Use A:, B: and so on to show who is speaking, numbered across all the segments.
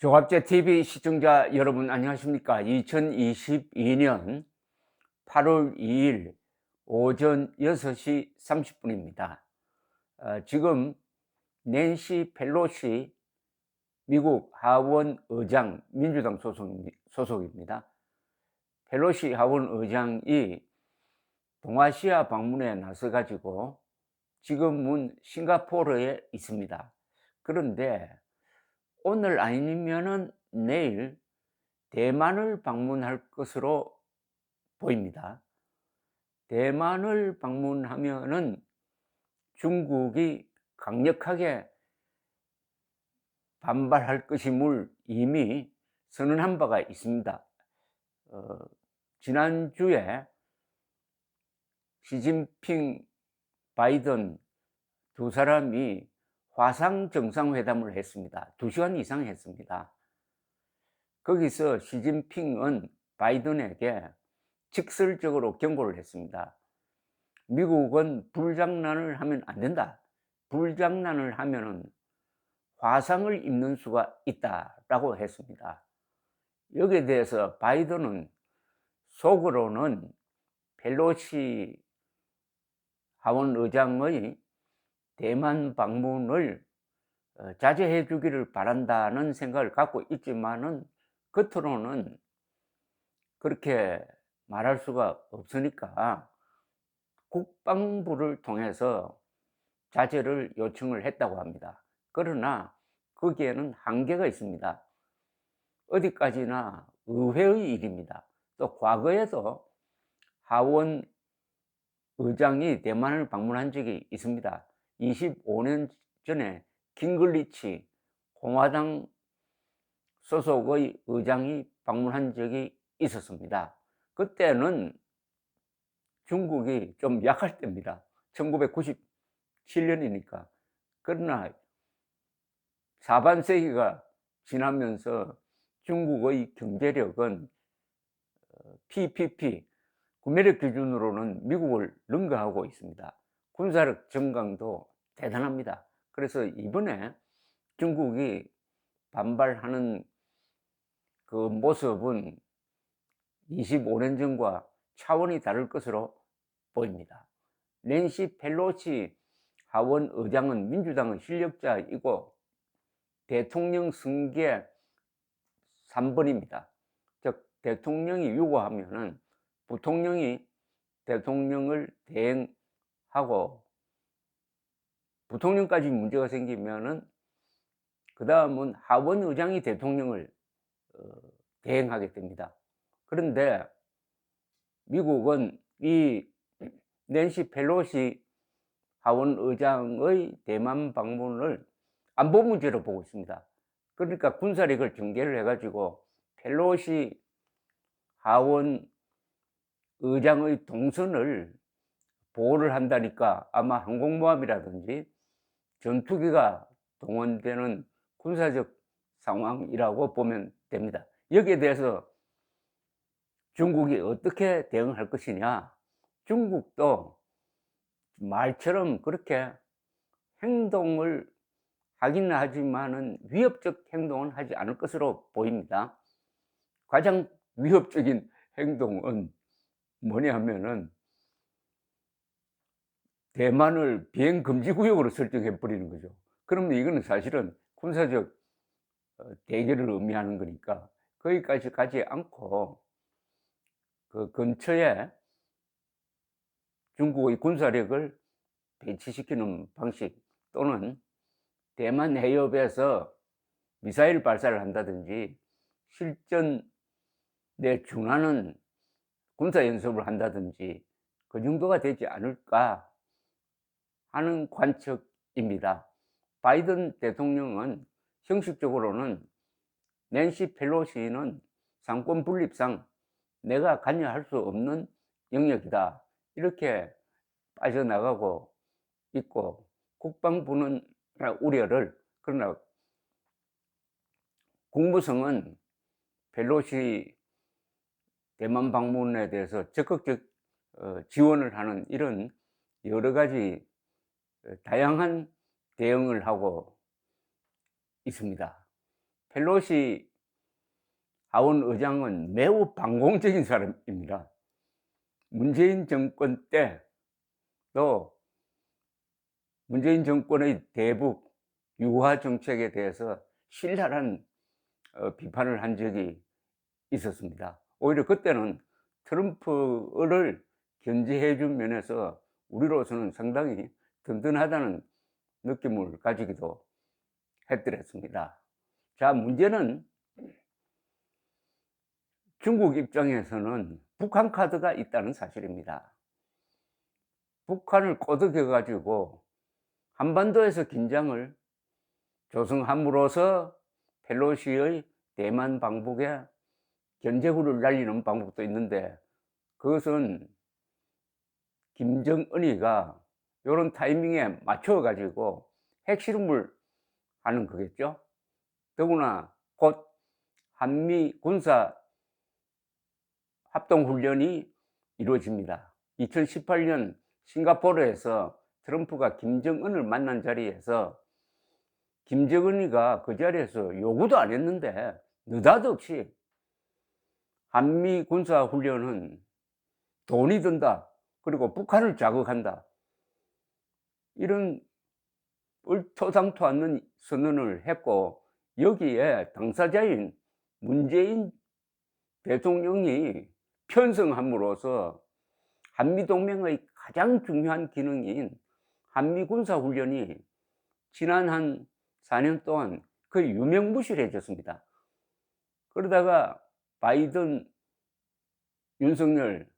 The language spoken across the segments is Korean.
A: 조갑제 TV 시청자 여러분 안녕하십니까? 2022년 8월 2일 오전 6시 30분입니다. 지금 낸시 펠로시 미국 하원 의장 민주당 소속입니다. 펠로시 하원 의장이 동아시아 방문에 나서 가지고 지금은 싱가포르에 있습니다. 그런데 오늘 아니면은 내일 대만을 방문할 것으로 보입니다. 대만을 방문하면은 중국이 강력하게 반발할 것임을 이미 선언한 바가 있습니다. 지난주에 시진핑, 바이든 두 사람이 화상 정상회담을 했습니다. 2시간 이상 했습니다. 거기서 시진핑은 바이든에게 직설적으로 경고를 했습니다. 미국은 불장난을 하면 안 된다. 불장난을 하면은 화상을 입는 수가 있다라고 했습니다. 여기에 대해서 바이든은 속으로는 펠로시 하원 의장의 대만 방문을 자제해 주기를 바란다는 생각을 갖고 있지만은 겉으로는 그렇게 말할 수가 없으니까 국방부를 통해서 자제를 요청을 했다고 합니다. 그러나 거기에는 한계가 있습니다. 어디까지나 의회의 일입니다. 또 과거에도 하원 의장이 대만을 방문한 적이 있습니다. 25년 전에 깅글리치 공화당 소속의 의장이 방문한 적이 있었습니다. 그때는 중국이 좀 약할 때입니다. 1997년이니까. 그러나 사반세기가 지나면서 중국의 경제력은 PPP, 구매력 기준으로는 미국을 능가하고 있습니다. 군사력 정강도 대단합니다. 그래서 이번에 중국이 반발하는 그 모습은 25년 전과 차원이 다를 것으로 보입니다. 낸시 펠로시 하원 의장은 민주당의 실력자이고 대통령 승계 3번입니다. 즉 대통령이 유고하면은 부통령이 대통령을 대행하고 부통령까지 문제가 생기면은 그 다음은 하원 의장이 대통령을 대행하게 됩니다. 그런데 미국은 이 낸시 펠로시 하원 의장의 대만 방문을 안보 문제로 보고 있습니다. 그러니까 군사력을 전개를 해가지고 펠로시 하원 의장의 동선을 보호를 한다니까 아마 항공모함이라든지 전투기가 동원되는 군사적 상황이라고 보면 됩니다. 여기에 대해서 중국이 어떻게 대응할 것이냐. 중국도 말처럼 그렇게 행동을 하기는 하지만은 위협적 행동은 하지 않을 것으로 보입니다. 가장 위협적인 행동은 뭐냐 하면은 대만을 비행 금지 구역으로 설정해 버리는 거죠. 그러면 이거는 사실은 군사적 대결을 의미하는 거니까 거기까지 가지 않고 그 근처에 중국의 군사력을 배치시키는 방식 또는 대만 해협에서 미사일 발사를 한다든지 실전에 준하는 군사연습을 한다든지 그 정도가 되지 않을까 하는 관측입니다. 바이든 대통령은 형식적으로는 낸시 펠로시는 상권 분립상 내가 관여할 수 없는 영역이다 이렇게 빠져나가고 있고 국방부는 우려를 그러나 국무성은 펠로시 대만 방문에 대해서 적극적 지원을 하는 이런 여러 가지 다양한 대응을 하고 있습니다. 펠로시 하원 의장은 매우 반공적인 사람입니다. 문재인 정권 때도 문재인 정권의 대북 유화 정책에 대해서 신랄한 비판을 한 적이 있었습니다. 오히려 그때는 트럼프를 견제해 준 면에서 우리로서는 상당히 든든하다는 느낌을 가지기도 했더랬습니다. 자, 문제는 중국 입장에서는 북한 카드가 있다는 사실입니다. 북한을 꼬드겨 가지고 한반도에서 긴장을 조성함으로써 펠로시의 대만 방북에 견제구를 날리는 방법도 있는데, 그것은 김정은이가 이런 타이밍에 맞춰 가지고 핵실험을 하는 거겠죠. 더구나 곧 한미 군사 합동훈련이 이루어집니다. 2018년 싱가포르에서 트럼프가 김정은을 만난 자리에서 김정은이가 그 자리에서 요구도 안 했는데 느닷없이 한미 군사훈련은 돈이 든다, 그리고 북한을 자극한다, 이런 얼토당토 않는 선언을 했고, 여기에 당사자인 문재인 대통령이 편성함으로써 한미동맹의 가장 중요한 기능인 한미군사훈련이 지난 한 4년 동안 거의 유명무실해졌습니다. 그러다가 바이든, 윤석열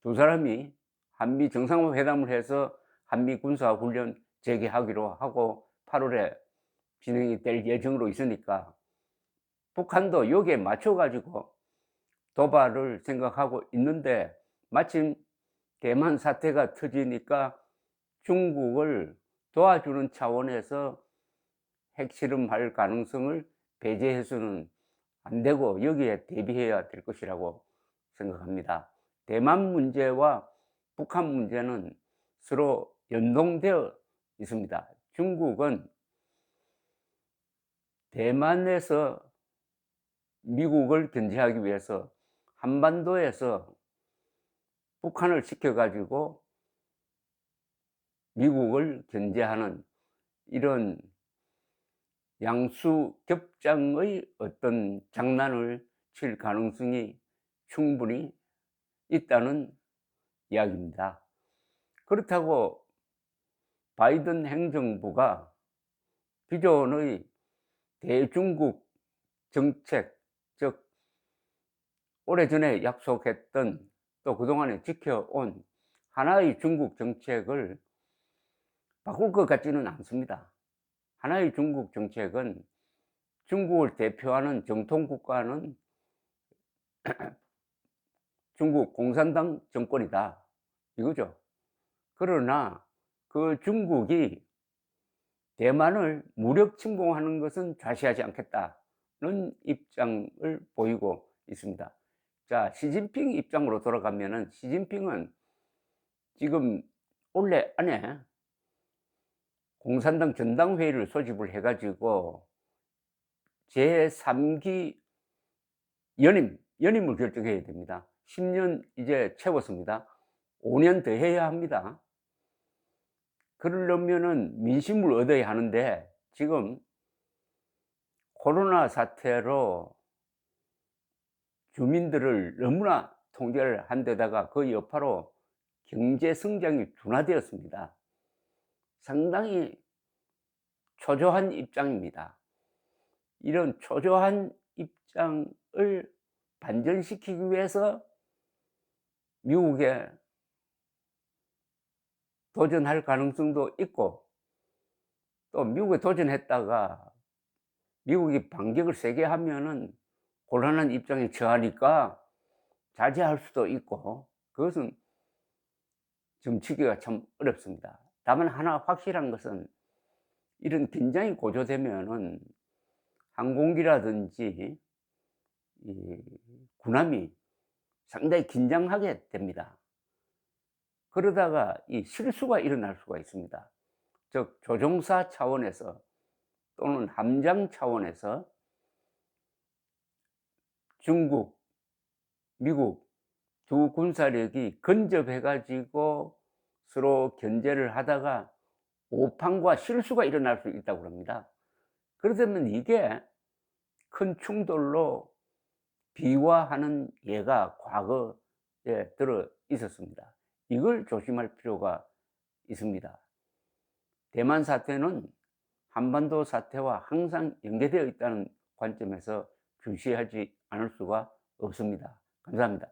A: 두 사람이 한미 정상회담을 해서 한미 군사훈련 재개하기로 하고 8월에 진행이 될 예정으로 있으니까 북한도 여기에 맞춰 가지고 도발을 생각하고 있는데, 마침 대만 사태가 터지니까 중국을 도와주는 차원에서 핵실험할 가능성을 배제해서는 안 되고 여기에 대비해야 될 것이라고 생각합니다. 대만 문제와 북한 문제는 서로 연동되어 있습니다. 중국은 대만에서 미국을 견제하기 위해서 한반도에서 북한을 시켜가지고 미국을 견제하는 이런 양수 겹장의 어떤 장난을 칠 가능성이 충분히 있다는 이야기입니다. 그렇다고 바이든 행정부가 기존의 대중국 정책, 즉 오래전에 약속했던, 또 그동안에 지켜온 하나의 중국 정책을 바꿀 것 같지는 않습니다. 하나의 중국 정책은 중국을 대표하는 정통 국가는 중국 공산당 정권이다, 이거죠. 그러나 그 중국이 대만을 무력 침공하는 것은 좌시하지 않겠다는 입장을 보이고 있습니다. 자, 시진핑 입장으로 돌아가면은, 시진핑은 지금 올해 안에 공산당 전당회의를 소집을 해가지고 제3기 연임을 결정해야 됩니다. 10년 이제 채웠습니다. 5년 더 해야 합니다. 그러려면은 민심을 얻어야 하는데, 지금 코로나 사태로 주민들을 너무나 통제를 한 데다가 그 여파로 경제 성장이 둔화되었습니다. 상당히 초조한 입장입니다. 이런 초조한 입장을 반전시키기 위해서 미국에 도전할 가능성도 있고, 또 미국에 도전했다가 미국이 반격을 세게 하면은 곤란한 입장에 처하니까 자제할 수도 있고, 그것은 점치기가 참 어렵습니다. 다만 하나 확실한 것은, 이런 긴장이 고조되면은 항공기라든지 이 군함이 상당히 긴장하게 됩니다. 그러다가 이 실수가 일어날 수가 있습니다. 즉 조종사 차원에서 또는 함장 차원에서 중국, 미국 두 군사력이 근접해 가지고 서로 견제를 하다가 오판과 실수가 일어날 수 있다고 합니다. 그러다면 이게 큰 충돌로 비화하는 예가 과거에 들어 있었습니다. 이걸 조심할 필요가 있습니다. 대만 사태는 한반도 사태와 항상 연계되어 있다는 관점에서 주시하지 않을 수가 없습니다. 감사합니다.